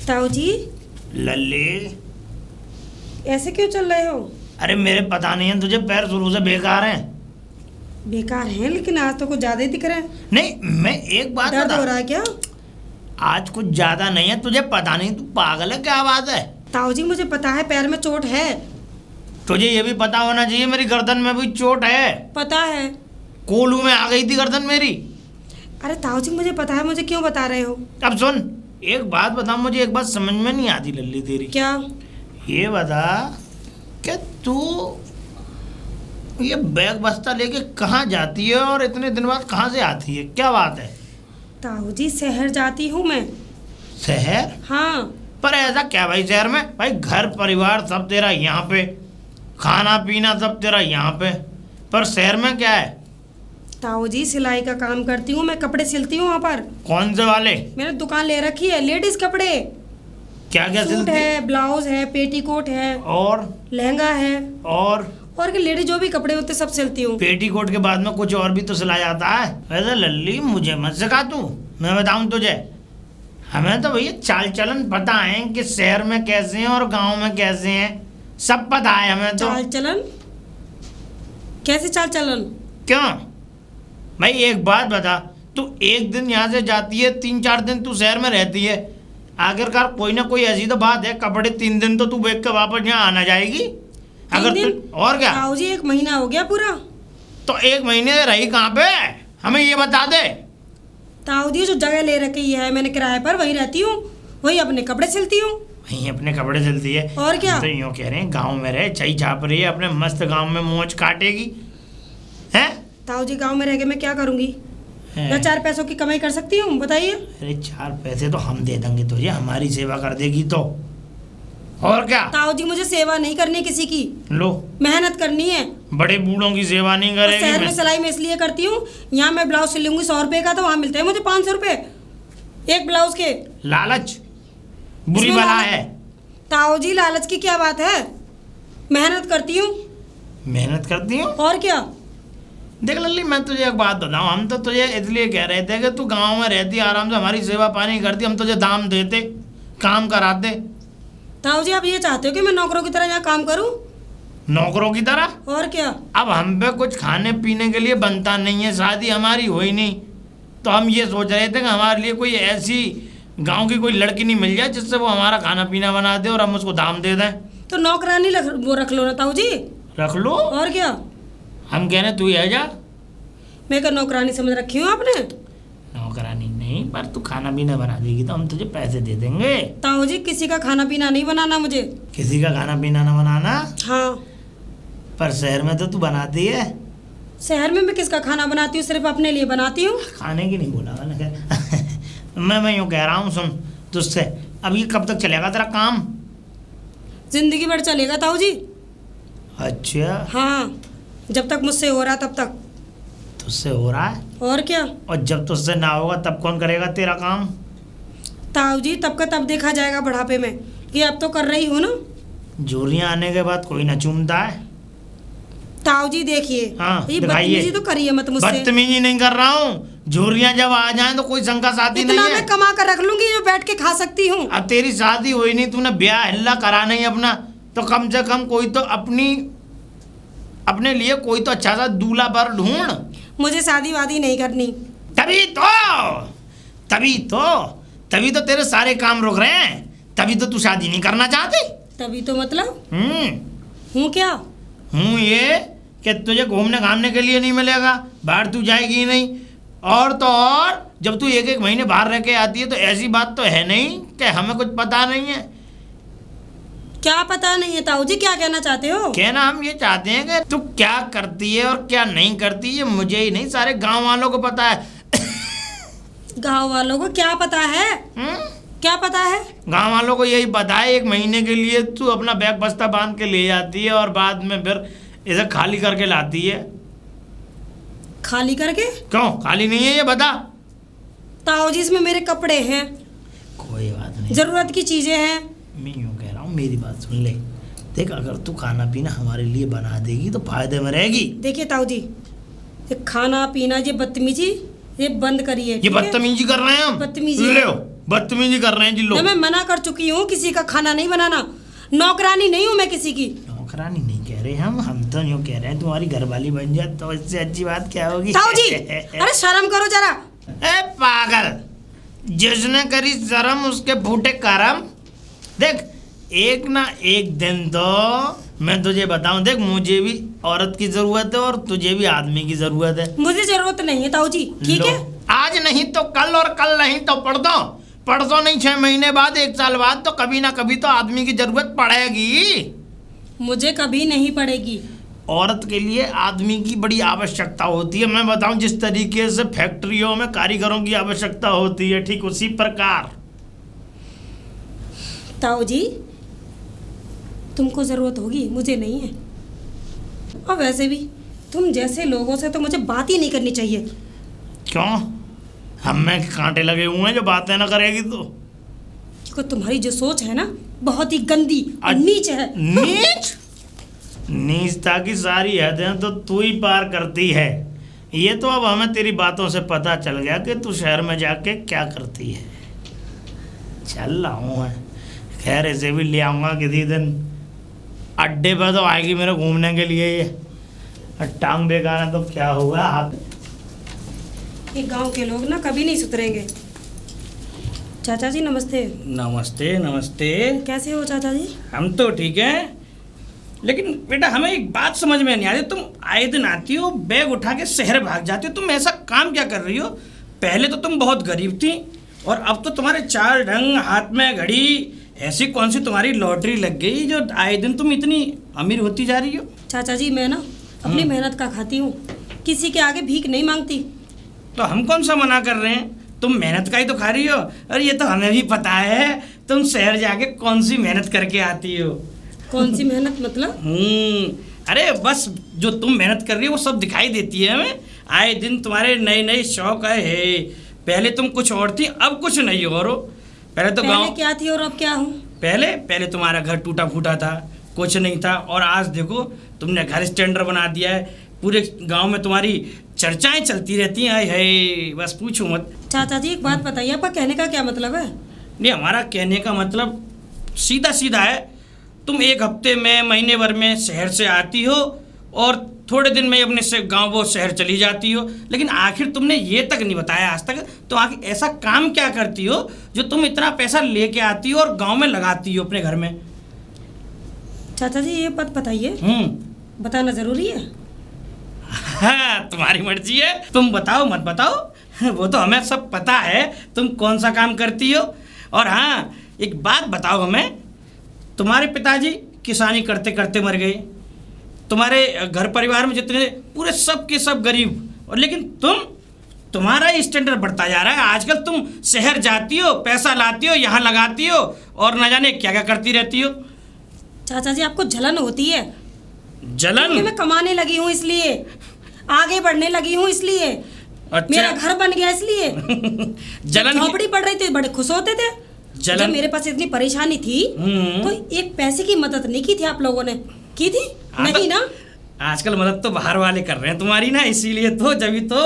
ताऊ जी लल्ली, ऐसे क्यों चल रहे हो? अरे मेरे पता नहीं है, तुझे पैर शुरू से बेकार हैं। बेकार हैं लेकिन आज तो कुछ ज्यादा ही दिख रहे हैं। नहीं, मैं एक बात दर्द बता, हो रहा है क्या? आज कुछ ज्यादा नहीं है, तुझे पता नहीं, तू पागल है क्या बात है? ताऊ जी मुझे पता है पैर में चोट है। तुझे ये भी पता होना चाहिए मेरी गर्दन में भी चोट है। पता है। कोलू में आ गई थी गर्दन मेरी। अरे ताऊ जी मुझे पता है, मुझे क्यों बता रहे हो? अब सुन, एक बात बता, मुझे एक बात समझ में नहीं आती लल्ली तेरी। क्या? ये बता कि तू ये बैग बस्ता लेके कहाँ जाती है और इतने दिन बाद कहाँ से आती है, क्या बात है? ताऊ जी शहर जाती हूँ मैं। शहर? हाँ। पर ऐसा क्या भाई, शहर में भाई घर परिवार सब तेरा यहाँ पे, खाना पीना सब तेरा यहाँ पे, पर शहर में क्या है? ताऊ जी सिलाई का काम करती हूँ मैं, कपड़े सिलती हूँ वहाँ पर। कौन से वाले? मैंने दुकान ले रखी है, लेडीज कपड़े। क्या क्या सूट सिलती? है, ब्लाउज है, पेटीकोट है, और लहंगा है, और के लेडीज जो भी कपड़े होते सब सिलती हूँ। पेटीकोट के बाद में कुछ और भी तो सिला जाता है। वैसे लल्ली मुझे मत सिखा तू, मैं बताऊं तुझे, हमें तो भैया चाल चलन पता है कि शहर में कैसे हैं और गांव में कैसे हैं, सब पता है हमें तो। चाल चलन? कैसे चाल चलन? क्यों भाई, एक बात बता, तू एक दिन यहाँ से जाती है, 3-4 दिन तू शहर में रहती है, आखिरकार कोई ना कोई ऐसी तो बात है, कपड़े 3 दिन तो तू बेच के वापस यहाँ आना जाएगी अगर तू, और क्या? ताऊ जी 1 महीना हो गया पूरा। तो 1 महीने रही कहाँ पे, हमें ये बता दे। ताऊ जी जो जगह ले रखी है मैंने किराए पर, वहीं रहती हूँ, वहीं अपने कपड़े सिलती हूँ। वहीं अपने कपड़े सिलती है? और क्या? तो यूँ कह रहे हैं गांव में रहे, चाई छाप रही है, अपने मस्त गांव में मौज काटेगी हैं? ताऊ जी गांव में रह के मैं क्या करूँगी? मैं 4 पैसों की कमाई कर सकती हूँ, बताइए। अरे 4 पैसे तो हम दे देंगे तुझे, हमारी सेवा कर देगी तो, और क्या? ताऊ जी मुझे सेवा नहीं करनी किसी की, लो मेहनत करनी है। बड़े बूढ़ों की सेवा नहीं करेगी। शहर में सिलाई में इसलिए करती हूँ, यहाँ मैं ब्लाउज सिलूंगी 100 रुपए का, तो वहाँ मिलते हैं मुझे 500 रुपए एक ब्लाउज के। लालच बुरी इसमें बला लालच? है। ताऊ जी लालच की क्या बात है, मेहनत करती हूँ। मेहनत करती हूँ? और क्या? देख लल्ली, मैं तुझे एक बात बताऊँ, हम तो तुझे इसलिए कह रहे थे कि तू गांव में रहती, आराम से हमारी सेवा पानी करती, हम तुझे दाम देते, काम कराते। ताऊ जी आप ये चाहते हो कि मैं नौकरों की तरह यहाँ काम करूँ? नौकरों की तरह? और क्या? अब हम पे कुछ खाने पीने के लिए बनता नहीं है, शादी हमारी हुई नहीं, तो हम ये सोच रहे थे कि हमारे लिए कोई ऐसी गांव की कोई लड़की नहीं मिल जाए जिससे वो हमारा खाना पीना बना दे और हम उसको दाम दे दें। तो नौकरानी वो रख लो ना ताऊ जी। रख लो? और क्या? हम कह रहे तू है जा। मैं क्या नौकरानी समझ रखी हूँ आपने? नौकरानी नहीं, पर तू खाना पीना बना देगी तो हम तुझे पैसे दे देंगे। ताऊ जी किसी का खाना पीना नहीं बनाना मुझे। किसी का खाना पीना ना बनाना? हाँ। पर शहर में तो तू बनाती है। शहर में मैं किसका खाना बनाती हूँ? सिर्फ अपने लिए बनाती हूँ। खाने की नहीं बोला मैंने। मैं यूँ कह रहा हूँ, सुन तुझसे, अब ये कब तक चलेगा तेरा काम? जिंदगी भर चलेगा ताऊ जी। अच्छा। हाँ, जब तक मुझसे हो रहा तब तक। तुझसे हो रहा है? और क्या? और जब तुझसे ना होगा तब कौन करेगा तेरा काम? ताऊ जी तब का तब देखा जाएगा बुढ़ापे में, कि अब तो कर रही हूँ ना। झुर्रियाँ आने के बाद कोई ना चूमता है। ताऊ जी देखिए, हाँ, ये दिखाइए। बदतमीजी तो करिए मत मुझसे। बदतमीजी नहीं कर रहा हूँ, झुर्रियाँ जब आ जाएं तो कोई शंका शादी नहीं इतना है। मैं कमा कर रख लूंगी जो बैठ के खा सकती हूँ। अब तेरी शादी हुई नहीं, तूने ब्याह हिल्ला करा नहीं अपना, तो कम से कम कोई तो अपने लिए कोई तो अच्छा सा दूल्हा बर ढूंढ। मुझे शादी वादी नहीं करनी। तभी तो तेरे सारे काम रुक रहे हैं, तभी तो तू शादी नहीं करना चाहती। तभी तो मतलब हूँ क्या? हूँ ये कि तुझे घूमने घामने के लिए नहीं मिलेगा, बाहर तू जाएगी ही नहीं, और तो और जब तू 1-1 महीने बाहर रह के आती है तो ऐसी बात तो है नहीं कि हमें कुछ पता नहीं है। क्या पता नहीं है ताऊ जी, क्या कहना चाहते हो? कहना हम ये चाहते हैं कि तू क्या करती है और क्या नहीं करती, ये मुझे ही नहीं सारे गांव वालों को पता है। गांव वालों को क्या पता है? क्या पता है? गांव वालों को यही पता है 1 महीने के लिए तू अपना बैग बस्ता बांध के ले जाती है और बाद में फिर इसे खाली करके लाती है। खाली करके? क्यों खाली नहीं है ये बता। ताऊ जी इसमें मेरे कपड़े हैं, कोई बात नहीं, जरूरत की चीजें हैं। मैं यूँ कह रहा हूँ, मेरी बात सुन ले, देख अगर तू खाना पीना हमारे लिए बना देगी तो फायदे में रहेगी। देखिए ताऊ जी, ये खाना पीना, ये बदतमीजी, ये बंद करिए। ये बदतमीजी कर रहे हैं हम? बदतमीजी ले लो, बदतमीजी कर रहे हैं जी तो लोग। मैं मना कर चुकी हूँ किसी का खाना नहीं बनाना, नौकरानी नहीं हूँ मैं किसी की। नौकरानी नहीं कह रहे हम तो यूँ कह रहे हैं तुम्हारी घरवाली बन जाए तो इससे अच्छी बात क्या होगी। ताऊ जी अरे शर्म करो जरा। ए पागल, जिसने करी शर्म उसके फूटे करम। देख एक ना एक दिन तो मैं तुझे बताऊं, देख मुझे भी औरत की जरूरत है और तुझे भी आदमी की जरूरत है। मुझे जरूरत नहीं है ताऊ जी, ठीक है। आज नहीं तो कल और कल नहीं तो परसों नहीं 6 महीने बाद 1 साल बाद तो कभी ना कभी तो आदमी की जरूरत पड़ेगी। मुझे कभी नहीं पड़ेगी। औरत के लिए आदमी की बड़ी आवश्यकता होती है। मैं बताऊं जिस तरीके से फैक्ट्रियों में कारीगरों की आवश्यकता होती है, ठीक उसी प्रकार। ताऊ जी तुमको ज़रूरत होगी, मुझे नहीं है। और वैसे भी तुम जैसे लोगों से तो मुझे बात ही नहीं करनी चाहिए। क्यों, हम में कांटे लगे हुए हैं जो बातें ना करेगी तो तुम्हारी जो सोच है ना बहुत ही गंदी और नीच है। नीचता की सारी हदें तो तू ही पार करती है। ये तो अब हमें तेरी बातों से पता चल गया कि तू शहर में जाके क्या करती है। चल रहा हूँ मैं, खैर ऐसे भी ले आऊँगा किसी दिन। अड्डे पर तो आएगी मेरे घूमने के लिए ये, टांग बेगाना तो क्या होगा। ये गांव के लोग ना कभी नहीं सुधरेंगे। चाचा जी नमस्ते। नमस्ते नमस्ते। कैसे हो चाचा जी? हम तो ठीक हैं, लेकिन बेटा हमें एक बात समझ में नहीं आ रही। तुम आए दिन आती हो बैग उठा के शहर भाग जाती हो, तुम ऐसा काम क्या कर रही हो? पहले तो तुम बहुत गरीब थी और अब तो तुम्हारे चाल ढंग, हाथ में घड़ी, ऐसी कौन सी तुम्हारी लॉटरी लग गई जो आए दिन तुम इतनी अमीर होती जा रही हो? चाचा जी मैं ना अपनी मेहनत का खाती हूँ, किसी के आगे भीख नहीं मांगती। तो हम कौन सा मना कर रहे हैं, तुम मेहनत का ही तो खा रही हो। और ये तो हमें भी पता है तुम शहर जाके कौन सी मेहनत करके आती हो। कौन सी मेहनत मतलब? अरे बस जो तुम मेहनत कर रही हो वो सब दिखाई देती है हमें। आए दिन तुम्हारे नए नए शौक आए है। पहले तुम कुछ और थी, अब कुछ नहीं और हो। पहले तो गाँव क्या थी और अब क्या हूँ? पहले तुम्हारा घर टूटा फूटा था, कुछ नहीं था, और आज देखो तुमने घर स्टैंडर्ड बना दिया है। पूरे गांव में तुम्हारी चर्चाएं चलती रहती हैं। है बस पूछो मत। चाचा जी एक बात बताइए, आपका कहने का क्या मतलब है? नहीं, हमारा कहने का मतलब सीधा सीधा है। तुम 1 हफ्ते में, महीने भर में शहर से आती हो और थोड़े दिन में अपने से गाँव वो शहर चली जाती हो, लेकिन आखिर तुमने ये तक नहीं बताया आज तक तो आखिर ऐसा काम क्या करती हो जो तुम इतना पैसा लेके आती हो और गाँव में लगाती हो अपने घर में? चाचा जी ये बात बताइए, बताना जरूरी है? हाँ, तुम्हारी मर्जी है, तुम बताओ मत बताओ, वो तो हमें सब पता है तुम कौन सा काम करती हो। और हाँ एक बात बताओ हमें, तुम्हारे पिताजी किसानी करते करते मर गए, तुम्हारे घर परिवार में जितने पूरे सब के सब गरीब, और लेकिन तुम्हारा स्टैंडर्ड बढ़ता जा रहा है। आजकल तुम शहर जाती हो, पैसा लाती हो, यहाँ लगाती हो और न जाने क्या क्या करती रहती हो। चाचा जी आपको जलन होती है? जलन? मैं कमाने लगी हूँ इसलिए, आगे बढ़ने लगी हूँ इसलिए, अच्छा। मेरा घर बन गया इसलिए। जलन? झोपड़ी पड़ रही थी बड़े खुश होते थे। जब मेरे पास इतनी परेशानी थी तो एक पैसे की मदद नहीं की थी आप लोगों ने? की थी? नहीं ना? आजकल मदद तो बाहर वाले कर रहे हैं तुम्हारी ना, इसीलिए तो जब तो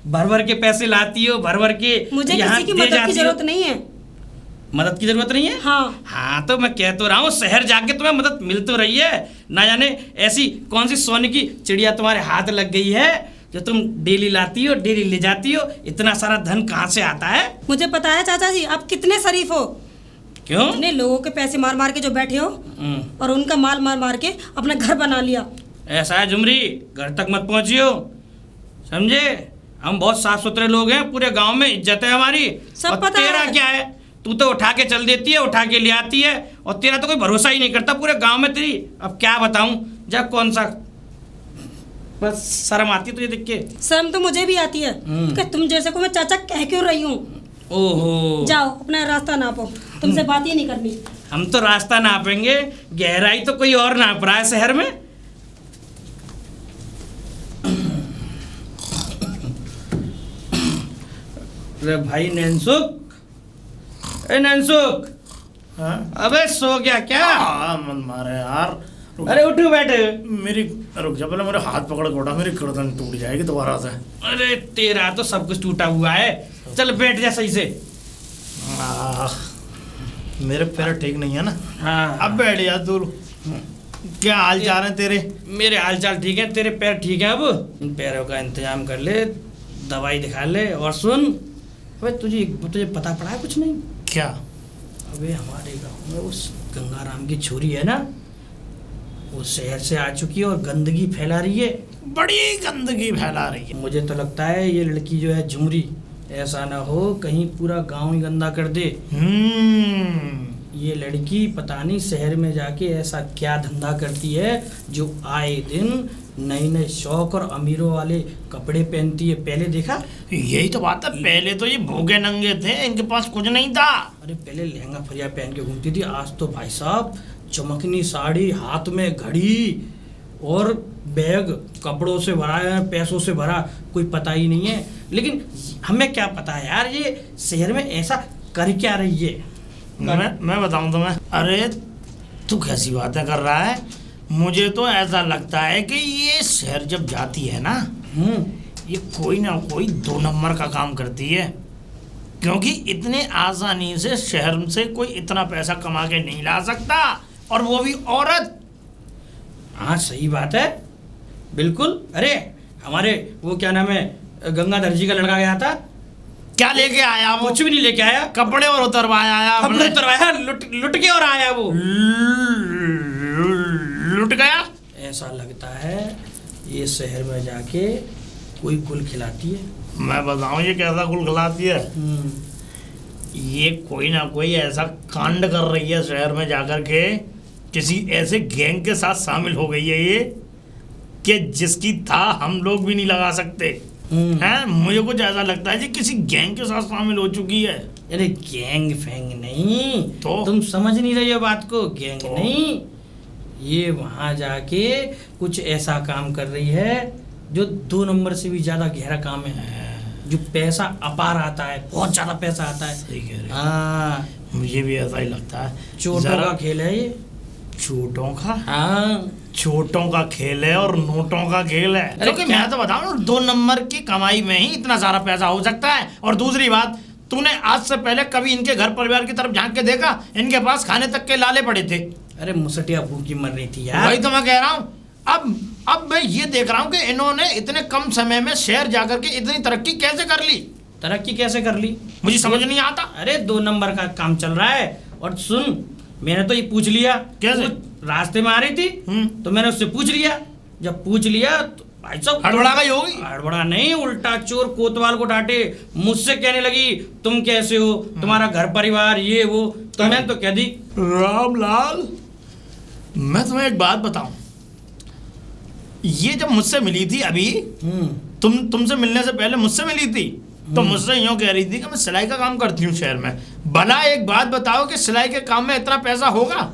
भर भर के पैसे लाती हो, भर भर के मुझे किसी की मदद की जरूरत नहीं है। मदद की जरूरत नहीं है? हाँ तो मैं कह तो रहा हूँ, शहर जाके तुम्हें मदद मिल तो रही है। ना जाने ऐसी कौन सी सोने की चिड़िया तुम्हारे हाथ लग गई है जो तुम डेली लाती हो, डेली ले जाती हो। इतना सारा धन कहाँ से आता है? मुझे पता है चाचा जी आप कितने शरीफ हो। क्यों? इतने लोगों के पैसे मार मार के जो बैठे हो और उनका माल मार मार के अपना घर बना लिया। ऐसा है झुमरी, घर तक मत पहुंचियो, समझे? हम बहुत साफ सुथरे लोग हैं, पूरे गांव में इज्जत है हमारी। सब और पता तेरा है। क्या है, तू तो उठा के चल देती है, उठा के ले आती है, और तेरा तो कोई भरोसा ही नहीं करता पूरे गांव में तेरी। अब क्या बताऊं, जा कौन सा, बस शर्म आती तुझे देख के। शर्म तो मुझे भी आती है कि तुम जैसे को मैं चाचा कह क्यों रही हूँ। ओहो, जाओ अपना रास्ता नापो, तुमसे बात ही नहीं करनी। हम तो रास्ता नापेंगे, गहराई तो कोई और नाप रहा है शहर में। अरे भाई नैनसुख, ए नैनसुख, हाँ? अबे सो गया क्या? मन मारे यार। अरे उठो बैठे। मेरी रुक जा, पहले मेरे हाथ पकड़ के उठा, मेरी गर्दन टूट जाएगी दोबारा से। अरे तेरा तो सब कुछ टूटा हुआ है, चल बैठ जा सही से। आह, मेरे पैर ठीक नहीं है ना। हाँ अब बैठ जा तू। क्या हाल चाल है तेरे? मेरे हाल चाल ठीक है, तेरे पैर ठीक है। अब इन पैरों का इंतजाम कर ले, दवाई दिखा ले। और सुन, अबे तुझे पता पड़ा है कुछ नहीं? क्या? अबे हमारे गांव में उस गंगाराम की छोरी है ना, वो शहर से आ चुकी है और गंदगी फैला रही है। बड़ी गंदगी फैला रही है। मुझे तो लगता है ये लड़की जो है झुमरी, ऐसा ना हो कहीं पूरा गांव ही गंदा कर दे। ये लड़की पता नहीं शहर में जाके ऐसा क्या धंधा करती है जो आए दिन नए नए शौक और अमीरों वाले कपड़े पहनती है। पहले देखा? यही तो बात है, पहले तो ये भूखे नंगे थे, इनके पास कुछ नहीं था। अरे पहले लहंगा फरिया पहन के घूमती थी, आज तो भाई साहब चमकनी साड़ी, हाथ में घड़ी और बैग कपड़ों से भरा है, पैसों से भरा, कोई पता ही नहीं है। लेकिन हमें क्या पता है यार, ये शहर में ऐसा कर क्या रही है। मैं बताऊं तुम्हें। अरे तू कैसी बातें कर रहा है? मुझे तो ऐसा लगता है कि ये शहर जब जाती है ना, ये कोई ना कोई 2 नंबर का काम करती है, क्योंकि इतने आसानी से शहर से कोई इतना पैसा कमा के नहीं ला सकता, और वो भी औरत। हाँ सही बात है, बिल्कुल। अरे हमारे वो क्या नाम है, गंगाधर जी का लड़का गया था, क्या लेके आया वो? कुछ भी नहीं लेके आया, कपड़े और उतरवाया आया, कपड़े उतरवाया, लुट के और आया वो। लुट गया। ऐसा लगता है ये शहर में जाके कोई गुल खिलाती है। मैं बताऊं ये कैसा गुल खिलाती है? ये कोई ना कोई ऐसा कांड कर रही है शहर में जाकर के, किसी ऐसे गैंग के साथ शामिल हो गई है ये कि जिसकी था हम लोग भी नहीं लगा सकते हैं। मुझे कुछ ऐसा लगता है कि किसी गैंग के साथ शामिल हो चुकी है। अरे गैंग फैंग नहीं, तो तुम समझ नहीं रही हो बात को। गैंग तो? नहीं, ये वहां जाके कुछ ऐसा काम कर रही है जो 2 नंबर से भी ज्यादा गहरा काम है, जो पैसा अपार आता है, बहुत ज्यादा पैसा आता है। सही कह रहे हो। हाँ, मुझे भी ऐसा ही लगता है। चोटों जरा का खेल है ये। चोटों का? हाँ, चोटों का खेल है और नोटों का खेल है। क्योंकि मैं तो बताऊं, 2 नंबर की कमाई में ही इतना सारा पैसा हो सकता है। और दूसरी बात, तूने आज से पहले कभी इनके घर परिवार की तरफ झांक के देखा? इनके पास खाने तक के लाले पड़े थे। अरे मुसटिया भूखी मर रही थी यार। वही तो मैं कह रहा हूँ। अब मैं ये देख रहा हूँ कि इन्होंने इतने कम समय में शहर जाकर के इतनी तरक्की कैसे कर ली। तरक्की कैसे कर ली मुझे समझ नहीं आता। अरे 2 नंबर का काम चल रहा है। और सुन, मैंने तो ये पूछ लिया। कैसे? वो रास्ते में आ रही थी तो मैंने उससे पूछ लिया। जब पूछ लिया तो भाई साहब हड़बड़ा गई होगी। हड़बड़ा नहीं, उल्टा चोर कोतवाल को डांटे। मुझसे कहने लगी तुम कैसे हो, तुम्हारा घर परिवार ये वो। तो मैंने तो कह दी रामलाल, मैं तुम्हें एक बात बताऊं, ये जब मुझसे मिली थी अभी, तुमसे मिलने से पहले मुझसे मिली थी, तो मुझसे यूं कह रही थी कि मैं सिलाई का काम करती हूँ शहर में। भला एक बात बताओ कि सिलाई के काम में इतना पैसा होगा?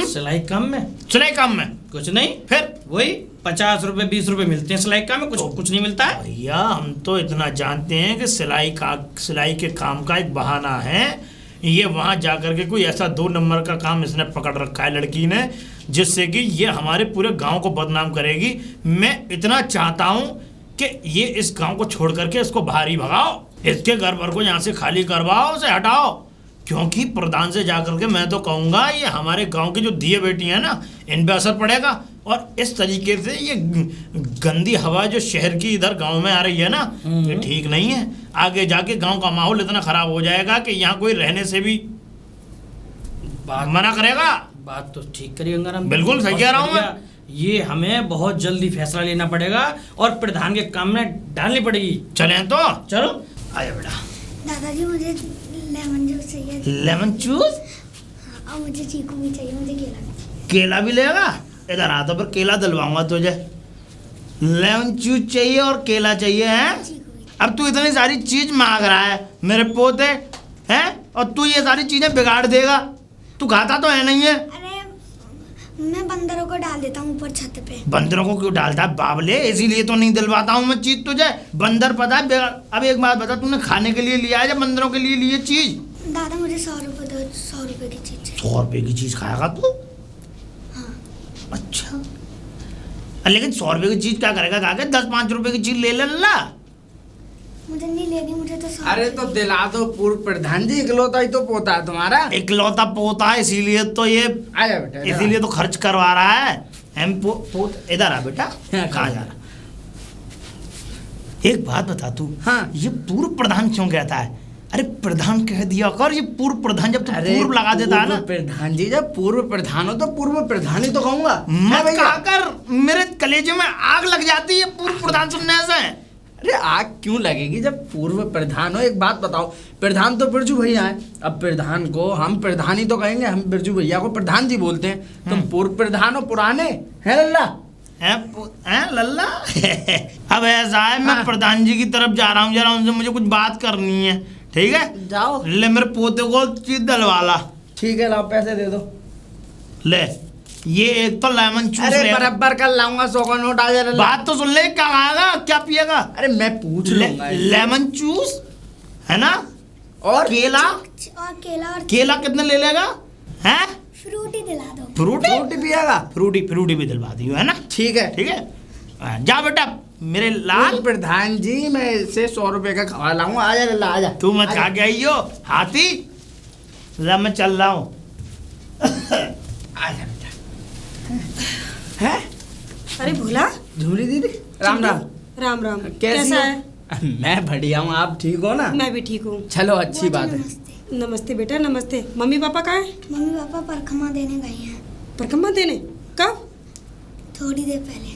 सिलाई काम में? सिलाई काम में कुछ नहीं, फिर वही 50 रुपए 20 रुपए मिलते हैं सिलाई काम में, कुछ नहीं मिलता है। भैया हम तो इतना जानते हैं कि सिलाई के काम का एक बहाना है। ये वहाँ जाकर के कोई ऐसा 2 नंबर का काम इसने पकड़ रखा है लड़की ने, जिससे कि ये हमारे पूरे गांव को बदनाम करेगी। मैं इतना चाहता हूँ कि ये इस गांव को छोड़ करके इसको बाहर ही भगाओ, इसके घर भर को यहाँ से खाली करवाओ, उसे हटाओ। क्योंकि प्रधान से जाकर के मैं तो कहूँगा ये हमारे गांव की जो दिए बेटी है ना, इन पे असर पड़ेगा। और इस तरीके से ये गंदी हवा जो शहर की इधर गांव में आ रही है ना, ये ठीक नहीं है। आगे जाके गांव का माहौल इतना खराब हो जाएगा कि यहाँ कोई रहने से भी मना करेगा। बात तो ठीक करी गंगाराम, बिल्कुल सही कह रहा हूँ मैं। ये हमें बहुत जल्दी फैसला लेना पड़ेगा और प्रधान के काम में डालनी पड़ेगी। चलें तो चलो। आया बेटा। दादाजी मुझे लेमन जूस चाहिए। Lemon juice? और मुझे चीकू भी चाहिए, मुझे केला भी चाहिए। केला भी लेगा? इधर आ तो पर केला दिलवाऊंगा तुझे। लेमन जूस चाहिए और केला चाहिए है? चीकू भी। अब तू इतनी सारी चीज मांग रहा है मेरे पोते हैं, और तू ये सारी चीजें बिगाड़ देगा। तू खाता तो है नहीं है? अरे मैं बंदरों को डाल देता हूँ ऊपर छत पे। बंदरों को क्यों डालता है बाबले? इसीलिए तो नहीं दिलवाता हूँ मैं चीज तुझे। बंदर पता है अब एक बात बता, तूने खाने के लिए लिया है या बंदरों के लिए लिए चीज? दादा मुझे 100 रुपये दो, 100 रुपये की चीज चाहिए। 100 रुपए की चीज खाएगा तू? हाँ। अच्छा, लेकिन 100 रुपए की चीज क्या करेगा? खा के 10-5 रुपए की चीज ले लेना। मुझे नहीं लेनी, मुझे तो 100 अरे तो रुपए दिला दो पूर्व प्रधान जी, इकलौता ही तो पोता है तुम्हारा। इकलौता पोता है इसीलिए तो ये, आजा बेटा इधर आ। इसीलिए तो खर्च करवा रहा है। हम पोत इधर आ बेटा। हाँ, कहाँ जा रहा? एक बात बता तू, हाँ। ये पूर्व प्रधान क्यों कहता है? अरे प्रधान कह दिया कर, ये पूर्व प्रधान जब तू पूर्व लगा देता है ना। पूर्व प्रधान जी, जब पूर्व प्रधान हो तो पूर्व प्रधान ही तो कहूंगा। है मत भैया? कहा कर, मेरे कलेजे में आग लग जाती है पूर्व प्रधान सुनने से। अरे आग क्यों लगेगी जब पूर्व प्रधान हो? एक बात बताओ, प्रधान तो बिरजू भैया है, अब प्रधान को हम प्रधान ही तो कहेंगे, हम बिरजू भैया को प्रधान जी बोलते हैं। तुम पूर्व प्रधान हो, पुराने हैं लल्ला। हैं लल्ला? अब ऐसा है, मैं प्रधान जी की तरफ जा रहा हूँ, जरा उनसे मुझे कुछ बात करनी है, ठीक है? जाओ। ले मेरे पोते को चीज डलवाला। ठीक है, लाओ पैसे दे दो। ले ये एक तो लेमन चूस अरे ले। बराबर कर लाऊंगा, 100 का नोट आ जाएगा। बात तो सुन ले, क्या खाएगा क्या पिएगा? अरे मैं पूछ लूंगा। लेमन चूस है ना, और केला। और केला और केला कितने ले लेगा? हैं? फ्रूटी दिला दो। फ्रूटी? रोटी पिएगा? फ्रूटी भी दिलवा दी है ना। ठीक है। ठीक है, जा बेटा मेरे लाल। पूर्व प्रधान जी, मैं इसे 100 रुपए का खवा लाऊंगा। आजा लल्ला आजा। तू मत खा के आई हो हाथी। ला मैं चल रहा हूँ। आजा बेटा। हैं? अरे भोला, झूली दीदी, राम राम। राम राम। कैसी कैसा हो? है? मैं बढ़िया हूँ, आप ठीक हो ना? मैं भी ठीक हूँ। चलो अच्छी बात है। नमस्ते। नमस्ते बेटा, नमस्ते। मम्मी पापा कहाँ हैं? मम्मी पापा परखमा देने गए हैं परकम्मा देने? कब? थोड़ी देर पहले।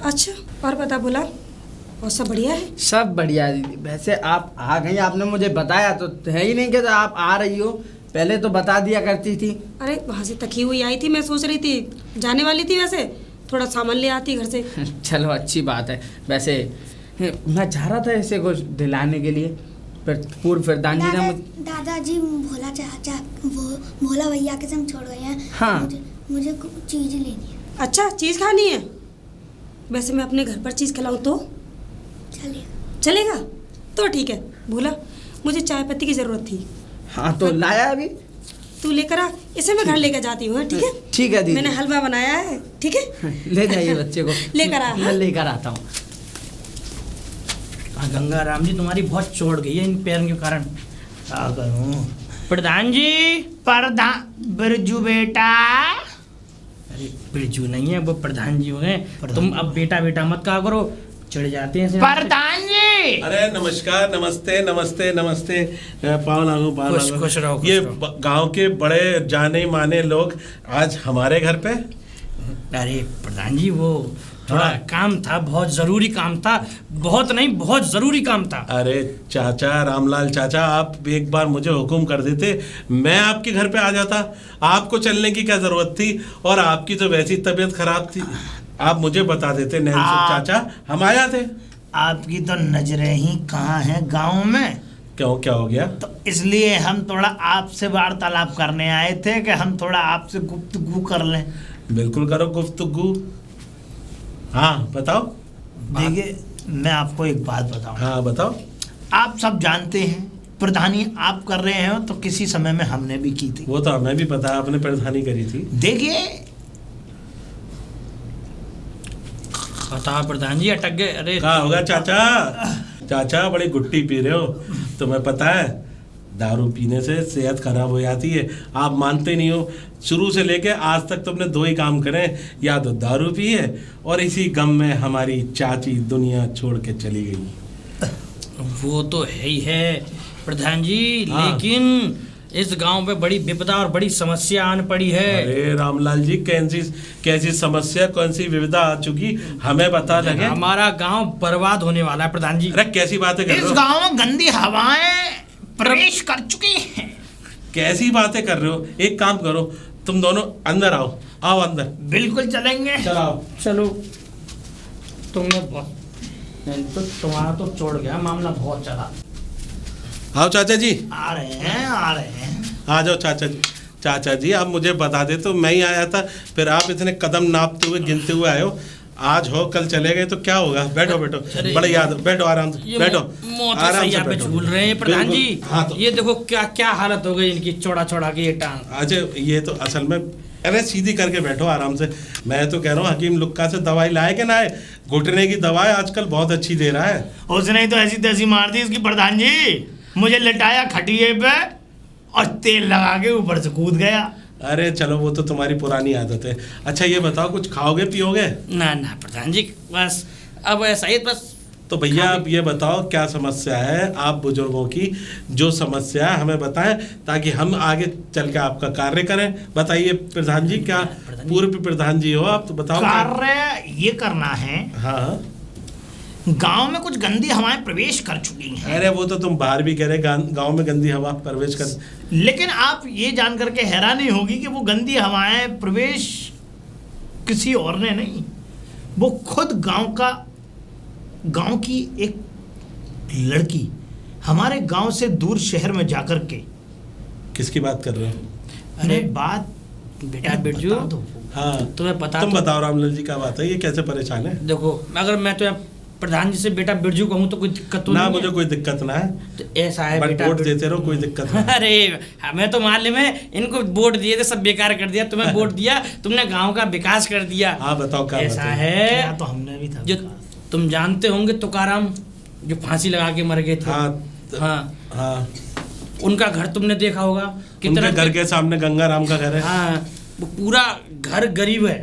अच्छा, और बता भोला, और सब बढ़िया है? सब बढ़िया है दीदी। वैसे आप आ गई, आपने मुझे बताया तो है ही नहीं कि तो आप आ रही हो, पहले तो बता दिया करती थी। अरे वहाँ से थकी हुई आई थी, मैं सोच रही थी जाने वाली थी, वैसे थोड़ा सामान ले आती घर से। चलो अच्छी बात है। वैसे मैं चाह रहा था इसे कुछ दिलाने के लिए, पर पूर्व प्रधान जी ने दादाजी भोला चाचा भोला भैया के संग छोड़ गए हैं। हाँ। मुझे कुछ चीज लेनी है। अच्छा, चीज़ खानी है? वैसे मैं अपने घर पर चीज़ खिलाऊँ तो चलिए। चलेगा? तो ठीक है भोला, मुझे चाय पत्ती की ज़रूरत थी। हाँ तो लाया अभी। तू लेकर आ, इसे मैं घर लेकर जाती हूँ। ठीक है? ठीक है दीदी। मैंने हलवा बनाया है, ठीक है? ले जाइए बच्चे को। लेकर आ। मैं लेकर आता हूँ। गंगा राम जी, तुम्हारी बहुत चोट गई है इन पैरों के कारण। क्या करूं? प्रधान जी। प्रधान बिरजू बेटा। अरे बिरजू नहीं है, वो प्रधान जी हो गए। तुम अब बेटा बेटा मत कहा करो, चिढ़ जाते हैं। प्रधान जी। अरे नमस्कार, नमस्ते नमस्ते नमस्ते। पाँव लागू पाँव खुश- लागू। खुश रहो, खुश ये रहो। गांव के बड़े जाने माने लोग आज हमारे घर पे। अरे प्रधान जी, वो थोड़ा हाँ। काम था, बहुत जरूरी काम था। बहुत नहीं, बहुत जरूरी काम था। अरे चाचा, रामलाल चाचा, आप एक बार मुझे हुक्म कर देते, मैं आपके घर पे आ जाता। आपको चलने की क्या जरूरत थी, और आपकी तो वैसी तबीयत खराब थी, आप मुझे बता देते। नहीं चाचा, हम आ जाते। आपकी तो नजरें ही कहाँ हैं गांव में, क्यों, क्या हो गया? तो इसलिए हम थोड़ा आपसे वार्तालाप करने आए थे कि हम थोड़ा आपसे गुफ्तगू कर लें। बिल्कुल करो गुफ्तगू। हाँ बताओ। देखिए, मैं आपको एक बात बताऊं। हाँ बताओ। आप सब जानते हैं, प्रधानी आप कर रहे हैं, तो किसी समय में हमने भी की थी। वो तो हमें भी पता है, आपने प्रधानी करी थी। देखिए, बताओ प्रधान जी, अटक गए। अरे क्या होगा चाचा? चाचा बड़ी गुट्टी पी रहे हो, तुम्हें पता है दारू पीने से सेहत खराब हो जाती है। आप मानते नहीं हो, शुरू से लेके आज तक तुमने 2 ही काम करे, या तो दारू पी है, और इसी गम में हमारी चाची दुनिया छोड़ के चली गई। वो तो है ही है प्रधान जी, हाँ। लेकिन इस गांव पे बड़ी विपदा और बड़ी समस्या आन पड़ी है। अरे रामलाल जी, कैसी समस्या, कौन सी विविधा आ चुकी, हमें बता लगे। हमारा गांव बर्बाद होने वाला है प्रधान जी। अरे कैसी बातें कर रहे इस हो? गांव में गंदी हवाएं प्रवेश कर चुकी हैं। कैसी बातें कर रहे हो? एक काम करो, तुम दोनों अंदर आओ, आओ अंदर। बिल्कुल चलेंगे। चलाओ। चलो। तुमने बहुत नहीं तो तुम्हारा तो चोड़ गया, मामला बहुत चला। आओ चाचा जी, आ रहे हैं, आ रहे हैं। आ जाओ चाचा जी। चाचा जी, आप मुझे बता दे तो मैं ही आया था, फिर आप इतने कदम नापते हुए गिनते हुए आए हो। आज हो कल चले गए तो क्या होगा? बैठो बैठो, अरे बड़े याद, बैठो आराम से, ये बैठो मौत आराम से सैया पे बैठो। झूल रहे हैं प्रधान जी। बिल्कुल। हाँ तो ये देखो क्या क्या हालत हो गई इनकी, चौड़ा चौड़ा की ये टांग। अच्छा, ये तो असल में अरे सीधी करके बैठो आराम से। मैं तो कह रहा हूँ हकीम लुक्का से दवाई लाए कि ना आए, घुटने की दवाई आजकल बहुत अच्छी दे रहा है। उसने ही तो ऐसी तैसी मार दी इसकी प्रधान जी, मुझे लिटाया खटिए पे और तेल लगा के ऊपर से कूद गया। अरे चलो वो तो तुम्हारी पुरानी आदत है। अच्छा ये बताओ कुछ खाओगे पियोगे? ना ना प्रधान जी, बस अब ऐसा ही बस। तो भैया आप ये बताओ क्या समस्या है, आप बुजुर्गों की जो समस्या है हमें बताएं ताकि हम आगे चल के आपका कार्य करें। बताइए प्रधान जी, क्या पूर्व प्रधान जी हो आप, तो बताओ। कार्य ये करना है, हाँ गांव में कुछ गंदी हवाएं प्रवेश कर चुकी हैं। अरे वो तो तुम बाहर भी कह रहे गांव में गंदी हवा प्रवेश कर, लेकिन आप ये जान करके हैरानी होगी कि वो गंदी हवाएं प्रवेश किसी और ने नहीं, वो खुद गांव की एक लड़की हमारे गांव से दूर शहर में जाकर के। किसकी बात कर रहे हो? अरे बात बेटा बिरजू, बता दो। हाँ तुम्हें पता तुम तो, बताओ रामलाल जी क्या बात है, ये कैसे परेशान है? देखो अगर मैं तो प्रधान जी से बेटा बिरजू कहूँ तो कोई दिक्कत तो ना नहीं मुझे है। कोई दिक्कत ना है, तो ऐसा है बट बेटा वोट देते रहो, कोई दिक्कत ना है। अरे हमें तो मालूम है, इनको वोट दिए थे सब बेकार कर दिया, तुम्हें वोट दिया, तुमने गांव का विकास कर दिया। हाँ बताओ क्या ऐसा बात है? क्या है तो हमने भी था जो तुम जानते होंगे तुकाराम जो फांसी लगा के मर गए थे। हाँ हाँ, उनका घर तुमने देखा होगा, उनके घर के सामने गंगाराम का घर है। हाँ, वो पूरा घर गरीब है।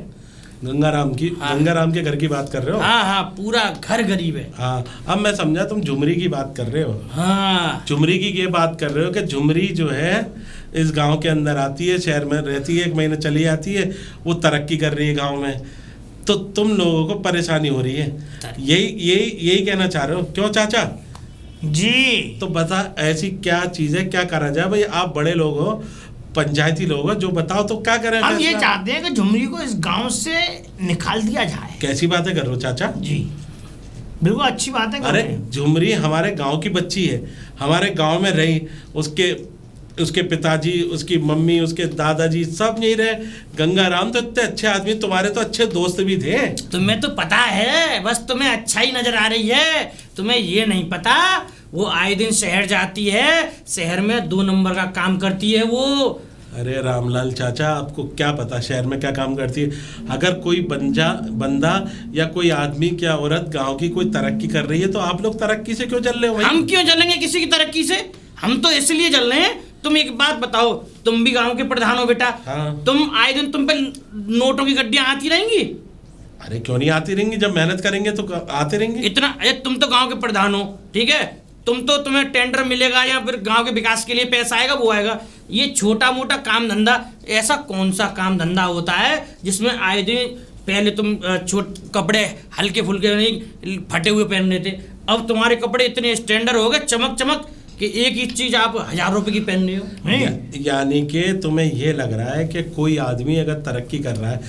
गंगाराम के घर की बात कर रहे हो? हाँ, पूरा घर गरीब है। हाँ, अब मैं समझा तुम झुमरी की बात कर रहे हो। हाँ, झुमरी की ये बात कर रहे हो कि झुमरी जो है इस गांव के अंदर आती है, शहर में रहती है, 1 महीने चली जाती है, वो तरक्की कर रही है गांव में, तो तुम लोगों को परेशानी हो रही है। यही कहना चाह रहे हो, क्यों चाचा जी? तो बता ऐसी क्या चीज है, क्या करा जाए भाई? आप बड़े लोग हो, पंचायती लोग हो, जो बताओ तो क्या करें? हम ये चाहते हैं कि झुमरी को इस गांव से निकाल दिया जाए। कैसी बातें कर रहे हो चाचा? जी बिल्कुल अच्छी बात है। अरे झुमरी हमारे गांव की बच्ची है, हमारे गांव में रही, उसके पिताजी, उसकी मम्मी, उसके दादाजी सब यही रहे। गंगाराम तो इतने अच्छे आदमी, तुम्हारे तो अच्छे दोस्त भी थे। तुम्हें तो पता है, बस तुम्हें अच्छा ही नजर आ रही है, तुम्हें ये नहीं पता वो आए दिन शहर जाती है, शहर में 2 नंबर का काम करती है वो। अरे रामलाल चाचा, आपको क्या पता शहर में क्या काम करती है? अगर कोई बंदा या कोई आदमी क्या औरत गांव की कोई तरक्की कर रही है तो आप लोग तरक्की से क्यों जल रहे हो भाई? हम क्यों जलेंगे किसी की तरक्की से? हम तो इसलिए जल रहे हैं। तुम एक बात बताओ, तुम भी गांव के प्रधान हो बेटा। हाँ। तुम आए दिन तुम पे नोटों की गड्डियां आती रहेंगी? अरे क्यों नहीं आती रहेंगी, जब मेहनत करेंगे तो आते रहेंगे। इतना तुम तो गांव के प्रधान हो, ठीक है, तुम्हें टेंडर मिलेगा या फिर गांव के विकास के लिए पैसा आएगा, वो आएगा। ये छोटा मोटा काम धंधा, ऐसा कौन सा काम धंधा होता है जिसमें आए दिन पहले तुम कपड़े हल्के फुल्के नहीं फटे हुए पहन रहे थे, अब तुम्हारे कपड़े इतने स्टैंडर्ड हो गए, चमक कि एक ही चीज आप 1000 रुपए की पहन रहे हो। यानी कि तुम्हें ये लग रहा है कि कोई आदमी अगर तरक्की कर रहा है,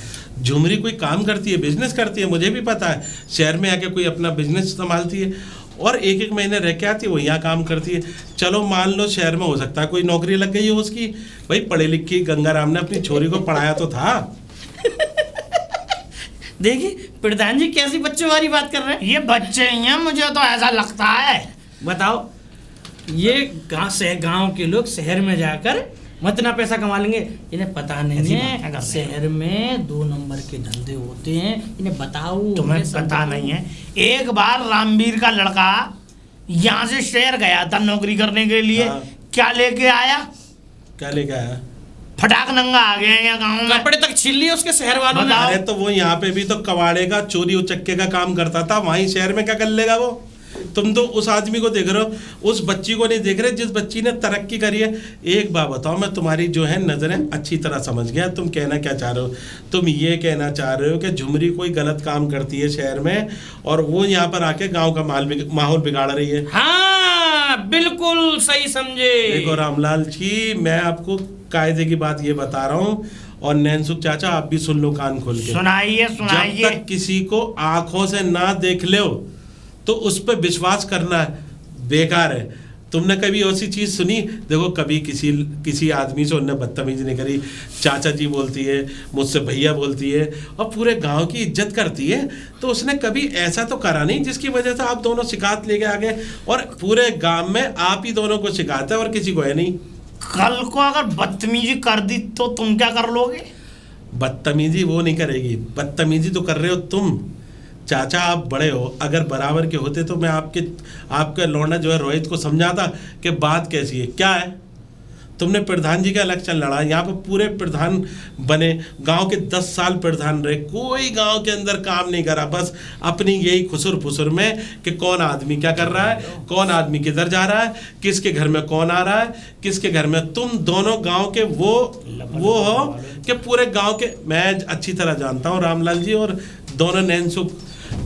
झुमरी कोई काम करती है, बिजनेस करती है, मुझे भी पता है, शहर में आके कोई अपना बिजनेस संभालती है और 1 महीने रह के आती है, वो यहाँ काम करती है। चलो मान लो शहर में हो सकता है कोई नौकरी लग गई हो उसकी, भाई पढ़े लिखी गंगाराम ने अपनी छोरी को पढ़ाया तो था। देखिए प्रधान जी कैसी बच्चों वाली बात कर रहे हैं। ये बच्चे ही हैं, मुझे तो ऐसा लगता है। बताओ, ये गांव के लोग शहर में जाकर इतना पैसा कमा लेंगे, इन्हें पता नहीं है शहर में 2 नंबर के धंधे होते हैं। इन्हें बताओ, तुम्हें पता नहीं है? एक बार रामवीर का लड़का यहाँ से शहर गया था नौकरी करने के लिए। हाँ। क्या लेके आया? क्या लेके आया? फटाक नंगा आ गए यहाँ गाँव में, कपड़े तक छीन लिए उसके शहर वालों ने। अरे तो वो यहाँ पे भी तो कबाड़े का, चोरी उचक्के का काम करता था, वहीं शहर में क्या कर लेगा वो? तुम तो उस आदमी को देख रहे हो, उस बच्ची को नहीं देख रहे जिस बच्ची ने तरक्की करी है। एक बात बताओ, मैं तुम्हारी जो है नजरें अच्छी तरह समझ गया, तुम कहना क्या चाह रहे हो? तुम ये कहना चाह रहे हो कि झुमरी कोई गलत काम करती है शहर में और वो यहाँ पर आके गांव का माहौल बिगाड़ रही है। हाँ बिल्कुल सही समझे। देखो रामलाल जी, मैं आपको कायदे की बात ये बता रहा हूँ, और नैनसुख चाचा आप भी सुन लो कान खोल के। सुनाइए जब तक किसी को आंखों से ना देख लो तो उस पर विश्वास करना बेकार है। तुमने कभी ऐसी चीज सुनी? देखो कभी किसी आदमी से उन्होंने बदतमीजी नहीं करी, चाचा जी बोलती है, मुझसे भैया बोलती है और पूरे गांव की इज्जत करती है, तो उसने कभी ऐसा तो करा नहीं जिसकी वजह से आप दोनों शिकायत लेके आ गए और पूरे गांव में आप ही दोनों को शिकायत है और किसी को है नहीं। कल को अगर बदतमीजी कर दी तो तुम क्या कर लोगे? बदतमीजी वो नहीं करेगी, बदतमीजी तो कर रहे हो तुम। चाचा आप बड़े हो, अगर बराबर के होते तो मैं आपके लौंडा जो है रोहित को समझाता कि बात कैसी है क्या है। तुमने प्रधान जी का इलेक्शन लड़ा, यहाँ पे पूरे प्रधान बने, गांव के 10 साल प्रधान रहे, कोई गांव के अंदर काम नहीं करा, बस अपनी यही खुसुर फुसुर में कि कौन आदमी क्या कर रहा है, कौन आदमी किधर जा रहा है, किसके घर में कौन आ रहा है, किसके घर में। तुम दोनों गांव के वो हो कि पूरे गांव के, मैं अच्छी तरह जानता हूँ रामलाल जी और दोनों नैनसुख,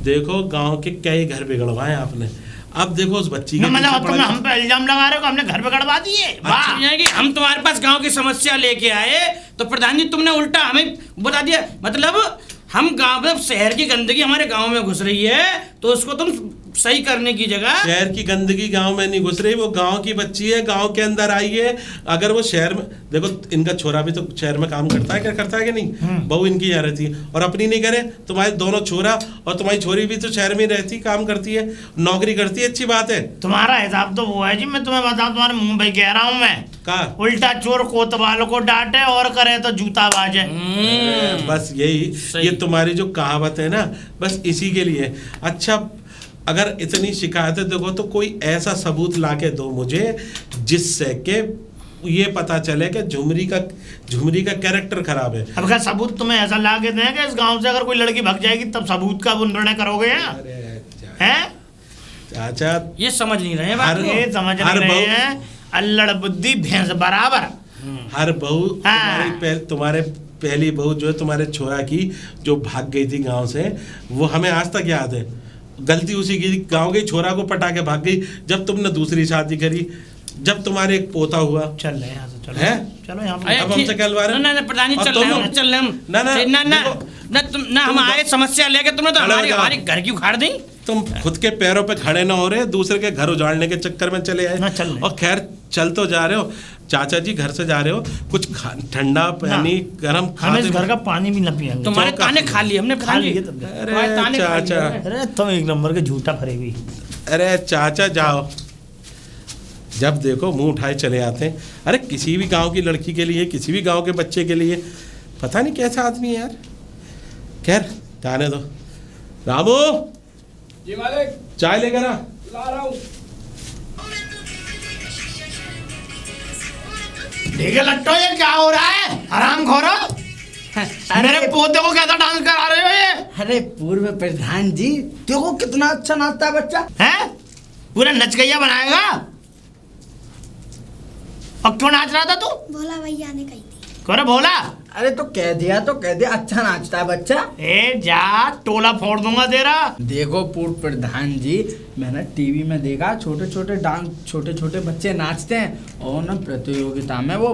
देखो गांव के कई घर बिगड़वाए आपने। अब देखो उस बच्ची के मतलब तुम हम पे इल्जाम लगा रहे हो, हमने घर पे गड़वा दिए। अच्छा कि हम तुम्हारे पास गांव की समस्या लेके आए तो प्रधान जी तुमने उल्टा हमें बता दिया। मतलब हम गांव में, शहर की गंदगी हमारे गांव में घुस रही है तो उसको तुम सही करने की जगह। शहर की गंदगी गांव में नहीं घुस रही, वो गांव की बच्ची है, गांव के अंदर आई है। अगर वो शहर में, देखो इनका छोरा भी तो शहर में काम करता है, क्या करता है कि नहीं, बहू इनकी यहाँ रहती है और अपनी नहीं करे। तुम्हारे दोनों छोरा और तुम्हारी छोरी भी तो शहर में रहती, काम करती है, नौकरी करती है, अच्छी बात है। तुम्हारा हिसाब तो वो है जी, मैं तुम्हें बताऊं, तुम्हारे मुंह पे कह रहा हूँ मैं, का उल्टा चोर कोतवाल को डांटे और करे तो जूता बाजे। बस यही, ये तुम्हारी जो कहावत है ना, बस इसी के लिए। अच्छा अगर इतनी शिकायतें देखो तो कोई ऐसा सबूत लाके दो मुझे जिससे कि ये पता चले कि झुमरी का कैरेक्टर खराब है। अब क्या सबूत तुम्हें ऐसा ला के दें कि इस गांव से अगर कोई लड़की भाग जाएगी तब सबूत का निर्णय करोगे हैं? चाचा ये समझ नहीं रहे बात को। ये समझ नहीं रहे हैं, अल्लड़ बुद्धि भैंस बराबर। हर बहू तुम्हारे पहली बहू जो है तुम्हारे छोरा की जो भाग गई थी गांव से, वो हमें आज तक याद है। गलती उसी की, गांव के छोरा को पटा के भाग गई। जब तुमने दूसरी शादी करी, जब तुम्हारे एक पोता हुआ, चल रहे यहाँ से, चलो हैं? चलो यहाँ अरे, पे। अब हमसे कहलवा रहे? ना प्रधान जी चल रहे हम, चल रहे हम। ना हम आए समस्या लेके, तुमने तो हमारे घर की उखाड़ दी। तुम खुद के पैरों पे खड़े ना हो रहे, दूसरे के घर उजाड़ने के चक्कर में चले ना आए। चल रहे। और खैर चल तो जा रहे हो चाचा जी, घर से जा रहे हो, कुछ ठंडा पानी गरम हम इस घर का पानी भी न पियेंगे। तुम्हारे ताने खा लिए हमने, खा लिए। अरे चाचा, अरे तुम एक नंबर के झूठा फरेबी। अरे चाचा जाओ, जब देखो मुंह उठाए चले आते हैं। अरे किसी भी गांव की लड़की के लिए, किसी भी गांव के बच्चे के लिए, पता नहीं कैसा आदमी है यार। खैर जाने दो। रामू जी मालिक, चाय लेकर आ। ला रहा हूँ। ठीक है लट्टो, ये क्या हो रहा है? आराम खोरो, मेरे पोते को कैसा डांस करा रहे हो ये? अरे पूर्व प्रधान जी, देखो कितना अच्छा नाचता है बच्चा। हैं? पूरा नचगैया बनाएगा? और क्यों नाच रहा था तू? भोला भैया ने कही थी। कौन बोला? अरे तो कह दिया, अच्छा नाचता है बच्चा। ए जा, टोला फोड़ दूंगा तेरा। देखो पूर्व प्रधान जी, मैंने टीवी में देखा, छोटे छोटे डांस, छोटे छोटे बच्चे नाचते हैं और ना प्रतियोगिता में वो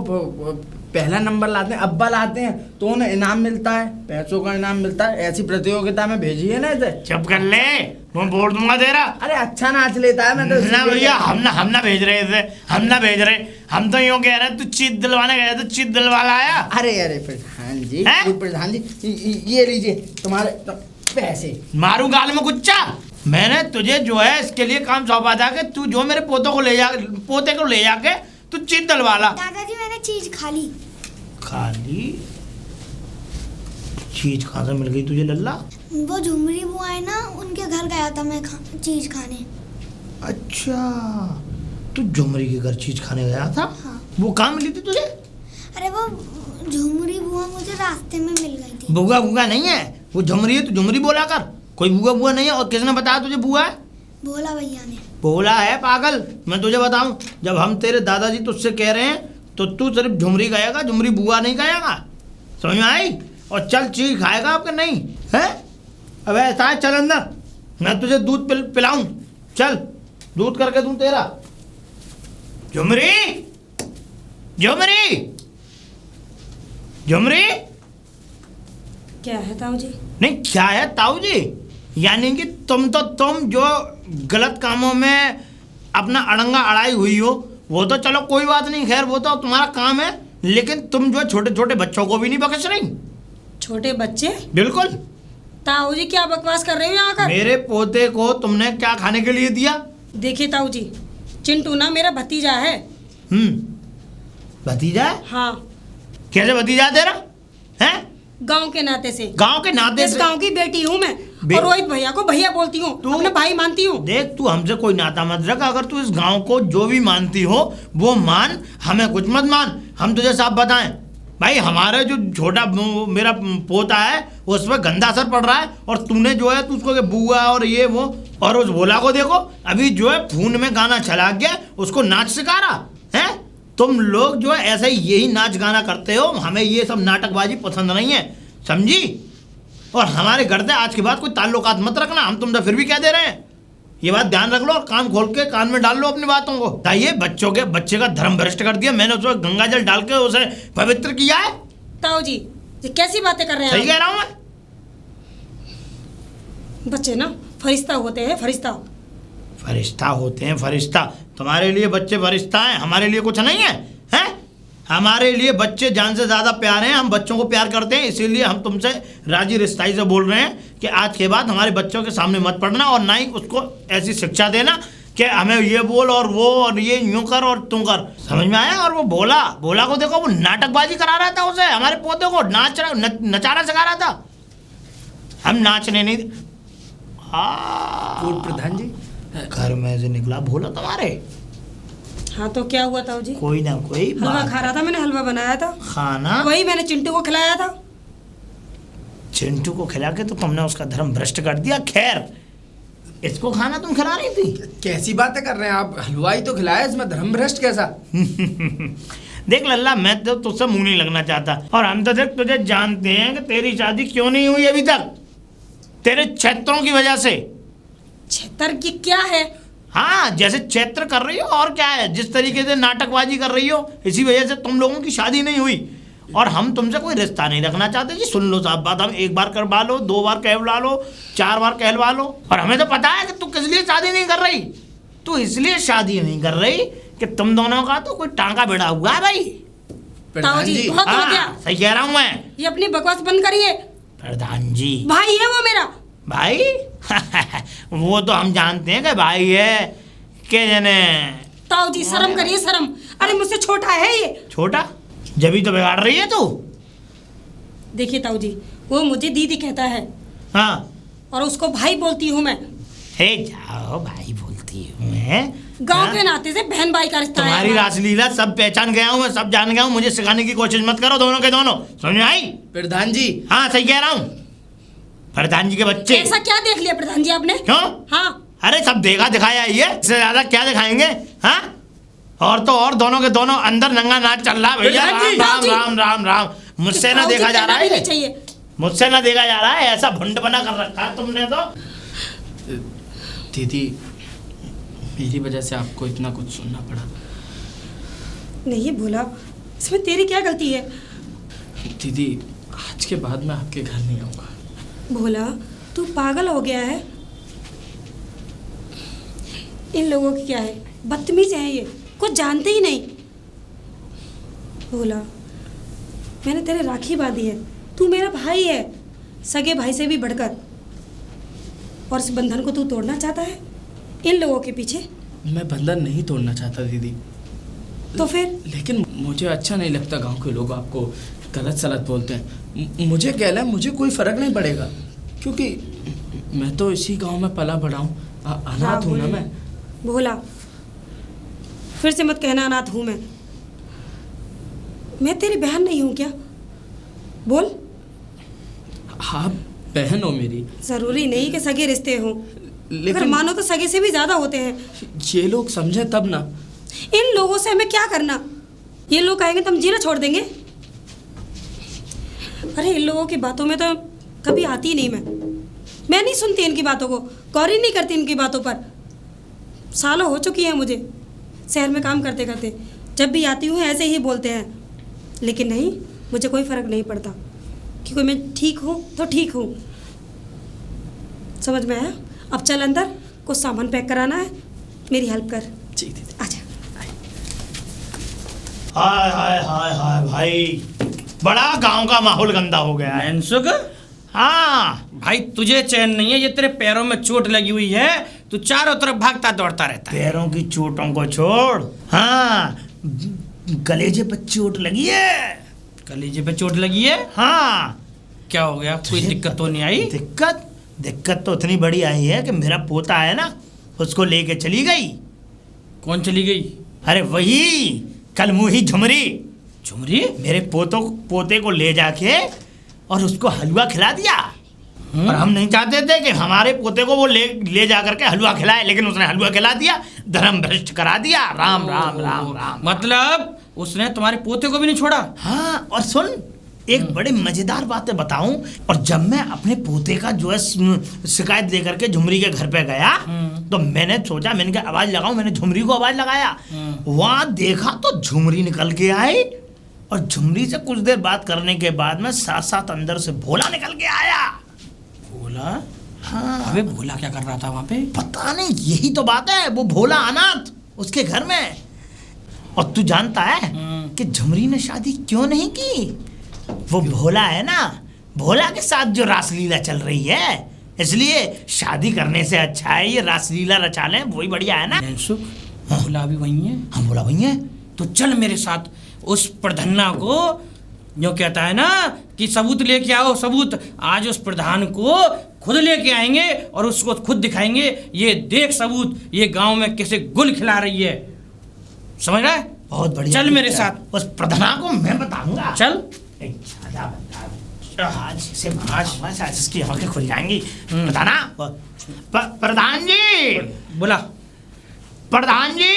पहला नंबर लाते हैं, अव्वल आते हैं तो उन्हें इनाम मिलता है, पैसों का इनाम मिलता है। ऐसी प्रतियोगिता में भेजिए ना इसे। चुप कर ले, मैं बोल दूंगा तेरा। अरे अच्छा नाच लेता है। मैं तो ना भैया, हम ना भेज रहे थे, हम तो यूँ कह रहे तू चीत दिलवाने गए तो चीत दिलवा लाया। अरे प्रधान जी, हैं? पूर्व प्रधान जी, ये लीजिए तुम्हारे पैसे। मारू गाल में गुच्चा। मैंने तुझे जो है इसके लिए काम सौंपा था कि तू जो मेरे पोते को ले जाके तू चीत दिलवा ला। दादाजी मैंने चीज खा ली। चीज कहाँ से मिल गई तुझे लल्ला? वो झुमरी बुआ है ना, उनके घर गया था मैं चीज खाने। अच्छा, तू झुमरी के घर चीज खाने गया था? हाँ। वो कहाँ मिली थी तुझे? अरे वो झुमरी बुआ मुझे रास्ते में मिल गई थी। बुआ नहीं है वो, झुमरी है। तू झुमरी बोला कर, कोई बुआ नहीं है। और किसने बताया तुझे बुआ है? भोला भैया ने। बोला है पागल। मैं तुझे बताऊं, जब हम तेरे दादाजी तुझसे कह रहे हैं तो तू सिर्फ झुमरी गाएगा, झुमरी बुआ नहीं गाएगा। समझ में आई? और चल चीज खाएगा आपके नहीं है? अब ऐसा है, चल अंदर, मैं तुझे दूध पिलाऊं। चल दूध करके दूं तेरा। झुमरी, झुमरी, झुमरी। क्या है ताऊ जी? नहीं क्या है ताऊ जी? यानी कि तुम जो गलत कामों में अपना अड़ंगा अड़ाई हुई हो, वो तो चलो कोई बात नहीं, खैर वो तो तुम्हारा काम है। लेकिन तुम जो छोटे छोटे बच्चों को भी नहीं बख्श रही। छोटे बच्चे? बिल्कुल। ताऊ जी क्या बकवास कर रहे हो यहाँ आकर? मेरे पोते को तुमने क्या खाने के लिए दिया? देखिए ताऊ जी, चिंटू ना मेरा भतीजा है। भतीजा है? हाँ। कैसे भतीजा तेरा है? गांव के नाते से। गांव के नाते इस से गांव की बेटी हूँ मैं, और रोहित भैया को भैया बोलती हूँ, तू- अपने भाई मानती हूँ। देख, तू हमसे कोई नाता मत रख। अगर तू इस गांव को जो भी मानती हो वो मान, हमें कुछ मत मान। हम तुझे साफ बताएं भाई, हमारे जो छोटा मेरा पोता है उस पर गंदा असर पड़ रहा है, और तूने जो है तू उसको बुआ और ये वो, और उस भोला को देखो अभी जो है फोन में गाना चला गया, उसको नाच सिखा रहा है। तुम लोग जो है ऐसे ही यही नाच गाना करते हो, हमें ये सब नाटकबाजी पसंद नहीं है, समझी? और हमारे घर से आज के बाद कोई ताल्लुकात मत रखना। हम तुमसे फिर भी कह दे रहे हैं, ये बात ध्यान रख लो और कान खोल के कान में डाल लो अपनी बातों को। बताइए, बच्चे का धर्म भ्रष्ट कर दिया मैंने, उसमें गंगा जल डाल के उसे पवित्र किया है। ताऊ जी ये कैसी बातें कर रहे हैं सही कह रहा हूं मैं? आप? बच्चे ना फरिश्ता होते हैं, फरिश्ता। फरिश्ता होते हैं, फरिश्ता। तुम्हारे लिए बच्चे फरिश्ता हैं, हमारे लिए कुछ नहीं है, हैं? हमारे लिए बच्चे जान से ज़्यादा प्यार हैं, हम बच्चों को प्यार करते हैं, इसीलिए हम तुमसे राजी रिश्ताई से बोल रहे हैं कि आज के बाद हमारे बच्चों के सामने मत पढ़ना, और ना ही उसको ऐसी शिक्षा देना कि हमें ये बोल और वो और ये यूं कर और तुम कर। समझ में आया? और वो भोला को देखो, वो नाटकबाजी करा रहा था, उसे हमारे पोते को नचाना सिखा रहा था। हम नाचने नहीं। पूर्व प्रधान जी, घर में से निकला भोला तुम्हारे। हाँ तो क्या हुआ ताऊ जी? कोई ना कोई हलवा बात। खा रहा था, मैंने हलवा बनाया था, खाना वही मैंने चिंटू को खिलाया था। चिंटू को खिला के तो तुमने उसका धर्म भ्रष्ट कर दिया। खैर, इसको खाना तुम खिला रही थी। कैसी बातें कर रहे हैं आप? हलवाई तो खिलाया, इसमें धर्म भ्रष्ट कैसा? देख लल्ला, मैं तो तुझसे मुंह नहीं लगना चाहता, और हम तो देख तुझे जानते हैं कि तेरी शादी क्यों नहीं हुई अभी तक, तेरे क्षेत्रों की वजह से। छेतर की क्या है? हाँ, जैसे चैत्र कर रही हो और क्या है, जिस तरीके से नाटकबाजी कर रही हो, इसी वजह से तुम लोगों की शादी नहीं हुई, और हम तुमसे कोई रिश्ता नहीं रखना चाहते जी। सुन लो साहब बात, हम एक बार करवा लो, 2 बार कहलवा लो, 4 बार कहलवा लो, और हमें तो पता है कि तू किस लिए शादी नहीं कर रही। तू इसलिए शादी नहीं कर रही कि तुम दोनों का तो कोई टांका भिड़ा हुआ है भाई। ताऊ जी बहुत हो गया, हाँ, सही कह रहा हूँ मैं। ये अपनी बकवास बंद करिए। प्रधान जी, भाई है वो मेरा। भाई वो तो हम जानते हैं कि भाई है के जने। ताऊ जी शर्म करिए, शर्म। अरे मुझसे छोटा है ये। छोटा? जब ही तो बिगाड़ रही है तू। देखिए ताऊ जी, वो मुझे दीदी कहता है, हाँ, और उसको भाई बोलती हूँ मैं। हे जाओ, भाई बोलती हूँ मैं। गांव हाँ? के नाते से बहन भाई का रिश्ता है तुम्हारी हमारा। रासलीला सब पहचान गया हूँ मैं, सब जान गया हूँ। मुझे सिखाने की कोशिश मत करो, दोनों के दोनों। समझ में आई? प्रधान जी, हाँ सही कह रहा हूँ। प्रधान जी के बच्चे। ऐसा क्या देख लिया प्रधान जी आपने? क्यों? हाँ अरे सब देखा दिखाया ये, इससे ज्यादा क्या दिखाएंगे? हाँ, और तो और दोनों के दोनों अंदर नंगा नाच चल रहा है भैया। प्रधान जी, राम राम राम राम राम। मुझसे ना ताऊ जी देखा जा कहना रहा भी है, नहीं चाहिए। मुझसे ना देखा जा रहा है, ऐसा भुंड बना कर रखा है तुमने तो। दीदी, मेरी वजह से आपको इतना कुछ सुनना पड़ा। नहीं भोला, इसमें तेरी क्या गलती है? दीदी, आज के बाद मैं आपके घर नहीं आऊँगा। भोला तू पागल हो गया है? इन लोगों की क्या है, बदतमीज है ये, कुछ जानते ही नहीं। भोला मैंने तेरे राखी बांधी है, तू मेरा भाई है, सगे भाई से भी बढ़कर, और इस बंधन को तू तोड़ना चाहता है इन लोगों के पीछे? मैं बंधन नहीं तोड़ना चाहता दीदी, तो फिर? लेकिन मुझे अच्छा नहीं लगता गांव के लोग आपको गलत सलत बोलते हैं। मुझे क्या है, मुझे कोई फ़र्क नहीं पड़ेगा, क्योंकि मैं तो इसी गांव में पला बड़ा हूँ, अनाथ हूँ ना मैं। भोला फिर से मत कहना अनाथ हूँ मैं तेरी बहन नहीं हूँ क्या? बोल। हाँ, बहन हो मेरी। ज़रूरी नहीं कि सगे रिश्ते हों, अगर लेकिन मानो तो सगे से भी ज़्यादा होते हैं। ये लोग समझे तब ना। इन लोगों से हमें क्या करना? ये लोग कहेंगे तो हम जीना छोड़ देंगे? अरे इन लोगों की बातों में तो कभी आती ही नहीं मैं नहीं सुनती इनकी बातों को, गौर ही नहीं करती इनकी बातों पर। सालों हो चुकी है मुझे शहर में काम करते करते, जब भी आती हूँ ऐसे ही बोलते हैं, लेकिन नहीं, मुझे कोई फ़र्क नहीं पड़ता, क्योंकि मैं ठीक हूँ तो ठीक हूँ। समझ में आया? अब चल अंदर, कुछ सामान पैक कराना है, मेरी हेल्प कर। जी दीदी। आजा। हाय हाय हाय हाय भाई, बड़ा गांव का माहौल गंदा हो गया है। मनसुख, हाँ भाई तुझे चैन नहीं है, ये तेरे पैरों में चोट लगी हुई है, तू चारों तरफ भागता दौड़ता रहता है। पैरों की चोटों को छोड़, हाँ कलेजे पर चोट लगी है। कलेजे पे चोट लगी है? हाँ, क्या हो गया? कोई दिक्कत तो नहीं आई? दिक्कत तो इतनी बड़ी आई है कि मेरा पोता है ना, उसको लेके चली गई। कौन चली गई? अरे वही कल मुही झुमरी, झुमरी? मेरे पोते को ले जाके और उसको हलवा खिला दिया। और हम नहीं चाहते थे कि हमारे पोते को वो ले जा करके हलवा खिलाए, लेकिन उसने हलवा खिला दिया, धर्म भ्रष्ट करा दिया। राम राम राम राम। मतलब उसने तुम्हारे पोते को भी नहीं छोड़ा? हाँ, और सुन एक बड़ी मजेदार बातें बताऊं। और जब मैं अपने पोते का जो है शिकायत लेकर के झुमरी के घर पे गया, तो मैंने सोचा, मैंने कहा आवाज लगाऊं, मैंने झुमरी को आवाज लगाया। वहां देखा तो झुमरी निकल के आई, और झुमरी से कुछ देर बात करने के बाद में साथ साथ अंदर से भोला निकल के आया। भोला? हाँ। अबे भोला क्या कर रहा था वहां पे? पता नहीं, यही तो बात है, वो भोला अनाथ उसके घर में। और तू जानता है कि झुमरी ने शादी क्यों नहीं की? वो भोला है ना, भोला के साथ जो रासलीला चल रही है, इसलिए शादी करने से अच्छा है ये रासलीला रचा लें, वही बढ़िया है ना। नैनसुख, भोला भी वही है? हम भोला वही है। तो चल मेरे साथ, उस प्रधन्ना को जो कहता है ना कि सबूत लेके आओ सबूत, आज उस प्रधान को खुद लेके आएंगे और उसको खुद दिखाएंगे, ये देख सबूत, ये गांव में कैसे गुल खिला रही है। समझ रहा है? बहुत बढ़िया। चल मेरे साथ। उस प्रधान को मैं बताऊंगा। चल। आज इसकी आंखें खुल जाएंगी। प्रधान जी, बोला। प्रधान जी,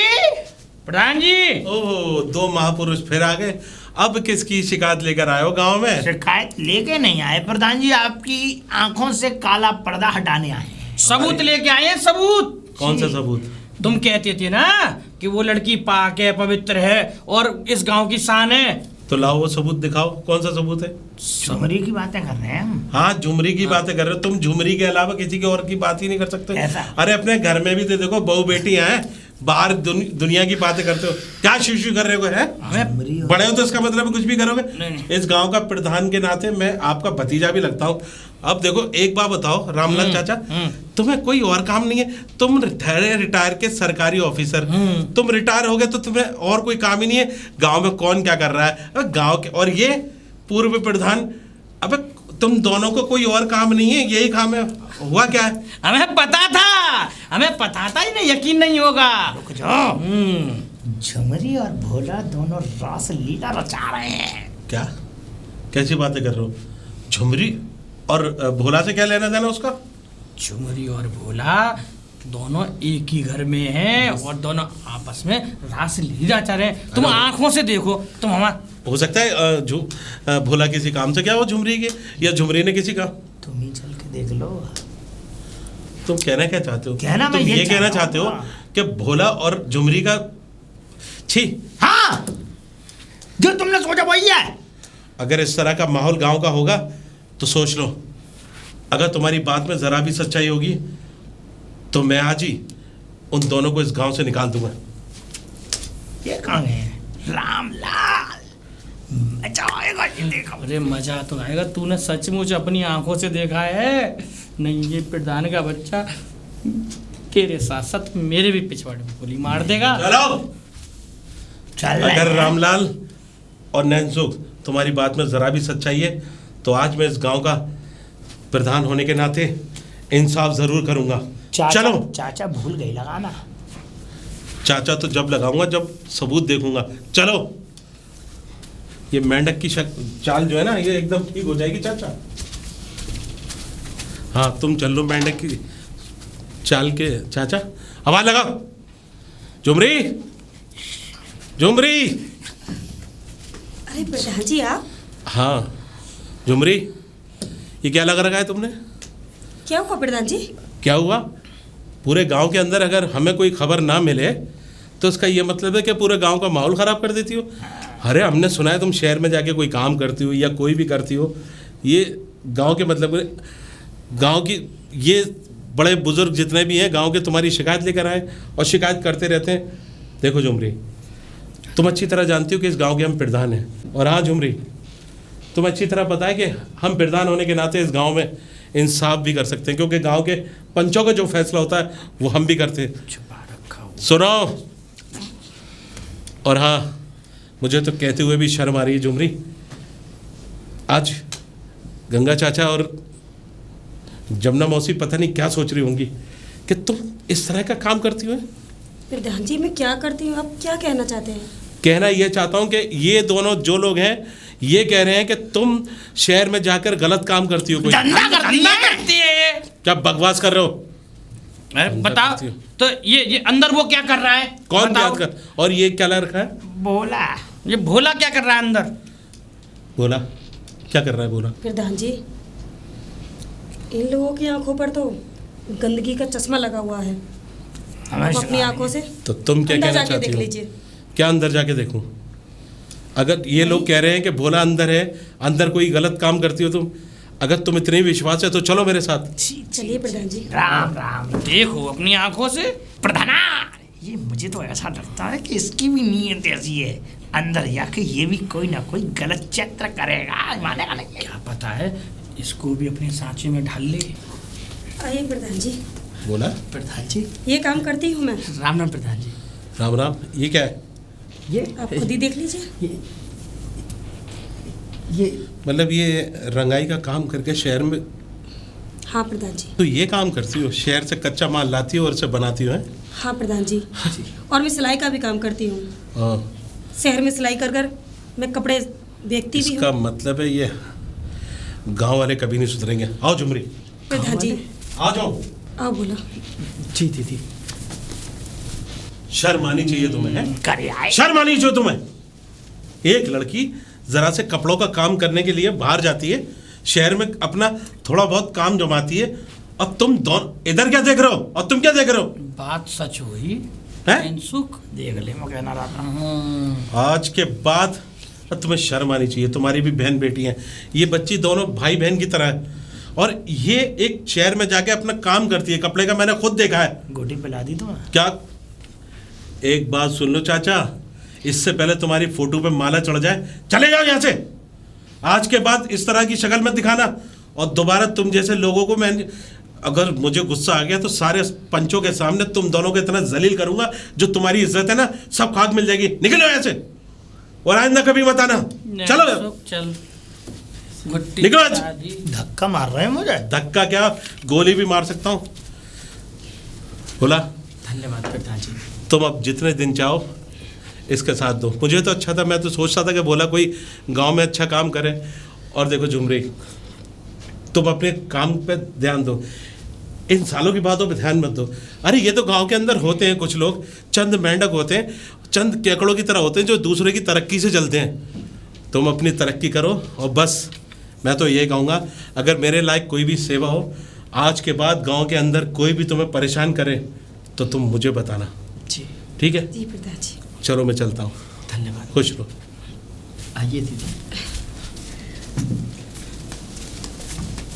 प्रधान जी। ओह, दो महापुरुष फिर आ गए। अब किसकी शिकायत लेकर आए हो गांव में? शिकायत लेके नहीं आए प्रधान जी, आपकी आंखों से काला पर्दा हटाने आए। सबूत लेके आए हैं, सबूत। कौन सा सबूत? तुम कहते थे ना कि वो लड़की पाक है, पवित्र है और इस गांव की शान है। तो लाओ वो सबूत दिखाओ, कौन सा सबूत है? झुमरी की बातें कर रहे हैं हम। हाँ, झुमरी की बातें कर रहे हो तुम। झुमरी के अलावा किसी के और की बात ही नहीं कर सकते? ऐसा? अरे अपने घर में भी तो देखो, बहू बेटियां हैं, बाहर दुनिया की बातें करते हो। क्या शिशु कर रहे हो? है बड़े हो तो इसका मतलब कुछ भी करोगे? नहीं। इस गांव का प्रधान के नाते मैं आपका भतीजा भी लगता हूँ। अब देखो एक बात बताओ रामलाल चाचा, तुम्हें कोई और काम नहीं है? तुम रिटायर के सरकारी ऑफिसर, तुम रिटायर हो गए तो तुम्हें और कोई काम ही नहीं है? गांव में कौन क्या कर रहा है? अब गांव के और ये पूर्व प्रधान, अब तुम दोनों को कोई और काम नहीं है, यही काम है। हुआ क्या है? हमें पता था ही नहीं, यकीन नहीं होगा। रुक जाओ। झुमरी और भोला दोनों रासलीला रचा रहे हैं। क्या? कैसी बातें कर रहे हो? झुमरी और भोला से क्या लेना देना उसका? झुमरी और भोला दोनों एक ही घर में हैं और दोनों आपस में रासलीला चल रहे हैं। तुम आंखों से देखो, तुम हमारा। हो सकता है भोला किसी काम से क्या हो झुमरी के, या झुमरी ने किसी का। तुम ही चल के देख लो। तुम कहना क्या चाहते हो? कहना तुम मैं ये कहना चाहते हो कि भोला और झुमरी का छी? हाँ, जो तुमने सोचा वही है। अगर इस तरह का माहौल गांव का होगा तो सोच लो, अगर तुम्हारी बात में जरा भी सच्चाई होगी तो मैं आज ही उन दोनों को इस गांव से निकाल दूंगा। ये कौन है? रामलाल। मजा आएगा ये देखो। अरे मजा तो आएगा, तूने सचमुच अपनी आंखों से देखा है। नहीं, ये प्रधान का बच्चा तेरे साथ साथ मेरे भी पिछवाड़े में गोली मार देगा। चलो। चल अगर रामलाल और नैनसुख तुम्हारी बात में जरा भी सच्चाई है तो आज मैं इस गांव का प्रधान होने के नाते इंसाफ जरूर करूंगा। चलो। चाचा भूल गई लगाना। चाचा तो जब लगाऊंगा जब सबूत देखूंगा। चलो। ये मेंढक की चाल जो है ना, ये एकदम ठीक हो जाएगी चाचा। हाँ, तुम चल लो मेंढक की चाल के। चाचा आवाज लगाओ। झुमरी, झुमरी। अरे प्रधान जी आप? हाँ झुमरी, ये क्या लगा रखा है तुमने? क्या हुआ प्रधान जी? क्या हुआ? पूरे गांव के अंदर अगर हमें कोई खबर ना मिले तो इसका ये मतलब है कि पूरे गांव का माहौल ख़राब कर देती हो। अरे हमने सुना है तुम शहर में जाके कोई काम करती हो या कोई भी करती हो। ये गांव के मतलब गांव की ये बड़े बुजुर्ग जितने भी हैं गांव के तुम्हारी शिकायत लेकर आए और शिकायत करते रहते हैं। देखो झुमरी, तुम अच्छी तरह जानती हो कि इस गांव के हम प्रधान हैं। और हाँ झुमरी, तुम अच्छी तरह पता है कि हम प्रधान होने के नाते इस गांव में इंसाफ भी कर सकते हैं, क्योंकि गांव के पंचों का जो फैसला होता है वो हम भी करते हैं। सुनो। और हाँ, मुझे तो कहते हुए भी शर्म आ रही है झुमरी, आज गंगा चाचा और जमुना मौसी पता नहीं क्या सोच रही होंगी कि तुम इस तरह का काम करती हो। प्रधान जी मैं क्या करती हूँ, आप क्या कहना चाहते हैं? कहना ये चाहता हूँ कि ये दोनों जो लोग हैं ये कह रहे हैं कि तुम शहर में जाकर गलत काम करती हो। कोई धंधा करती है ये। क्या बकवास कर रहे हो? अरे बताओ करती हो। तो ये अंदर वो क्या कर रहा है? कौन बताओ। बात कर? और ये क्या ला रखा है? भोला। ये भोला क्या कर रहा है अंदर? बोला क्या कर रहा है? बोला प्रधान जी इन लोगों की आंखों पर तो गंदगी का चश्मा लगा हुआ है। आप अपनी आंखों से तो तुम क्या अंदर कहना जाके चाहती देख हो? लीजिए। क्या अंदर जाके देखूं? अगर ये लोग कह रहे हैं कि भोला अंदर है, अंदर कोई गलत काम करती हो तुम, अगर तुम इतने विश्वास है तो चलो मेरे साथ। चलिए प्रधान जी। राम राम देखो अपनी आंखों से। प्रधाना ये मुझे तो ऐसा लगता है कि इसकी भी नीयत ऐसी है, अंदर जाके ये भी कोई ना कोई गलत चित्र करेगा, मानेगा नहीं। क्या पता है इसको भी अपने सांचे में ढाल ले। आइए प्रधान जी। बोला प्रधान जी ये काम करती हूँ मैं। राम राम प्रधान जी। राम राम। ये क्या है? ये आप खुद ही देख लीजिए। ये मतलब ये रंगाई का काम करके शहर में हाँ प्रधान जी। तो ये काम करती हो? शहर से कच्चा माल लाती हो और उसे बनाती हो? हैं? हाँ प्रधान जी। और मैं सिलाई का भी काम करती हूँ। हाँ। शहर में सिलाई कर कर मैं कपड़े बेचती भी इसका हूँ। मतलब है ये गांव वाले कभी नहीं सुधरेंगे। आओ झुमरी, प्रधान जी आ जाओ। आओ बोला। जी दीदी। शर्म आनी चाहिए तुम्हें, हैं? करे आए। शर्म आनी चाहिए तुम्हें। एक लड़की जरा से कपड़ों का काम करने के लिए बाहर जाती है, शहर में अपना थोड़ा बहुत काम जमाती है, और तुम दोनों इधर क्या देख रहे हो? और तुम क्या देख रहे हो? बात सच हुई हैं? सुख देख ले, मैं कहना रहा था। आज के बाद तुम्हें शर्म आनी चाहिए। तुम्हारी भी बहन बेटी है, ये बच्ची दोनों भाई बहन की तरह है, और ये एक शहर में जाके अपना काम करती है कपड़े का। मैंने खुद देखा है। गोटी पिला दी तो क्या? एक बात सुन लो चाचा, इससे पहले तुम्हारी फोटो पे माला चढ़ जाए, चले जाओ यहाँ से। आज के बाद इस तरह की शक्ल मत दिखाना, और दोबारा तुम जैसे लोगों को मैं, अगर मुझे गुस्सा आ गया तो सारे पंचों के सामने तुम दोनों को इतना जलील करूंगा, जो तुम्हारी इज्जत है ना सब खाक मिल जाएगी। निकलो यहाँ से, और आइंदा कभी मत आना। चलो चल। निकलो आज। धक्का मार रहे हैं मुझे। धक्का क्या, गोली भी मार सकता हूँ। बोला धन्यवाद प्रधान जी। तुम अब जितने दिन चाहो इसके साथ दो। मुझे तो अच्छा था, मैं तो सोचता था कि बोला कोई गांव में अच्छा काम करे। और देखो झुमरी, तुम अपने काम पे ध्यान दो, इन सालों की बातों पे ध्यान मत दो। अरे ये तो गांव के अंदर होते हैं कुछ लोग, चंद मेंढक होते हैं, चंद केकड़ों की तरह होते हैं जो दूसरे की तरक्की से चलते हैं। तुम अपनी तरक्की करो, और बस मैं तो ये कहूँगा, अगर मेरे लायक कोई भी सेवा हो, आज के बाद गाँव के अंदर कोई भी तुम्हें परेशान करे तो तुम मुझे बताना। जी ठीक है? जी प्रधान जी। चलो मैं चलता हूँ। धन्यवाद। खुश रहो। आइए दीदी।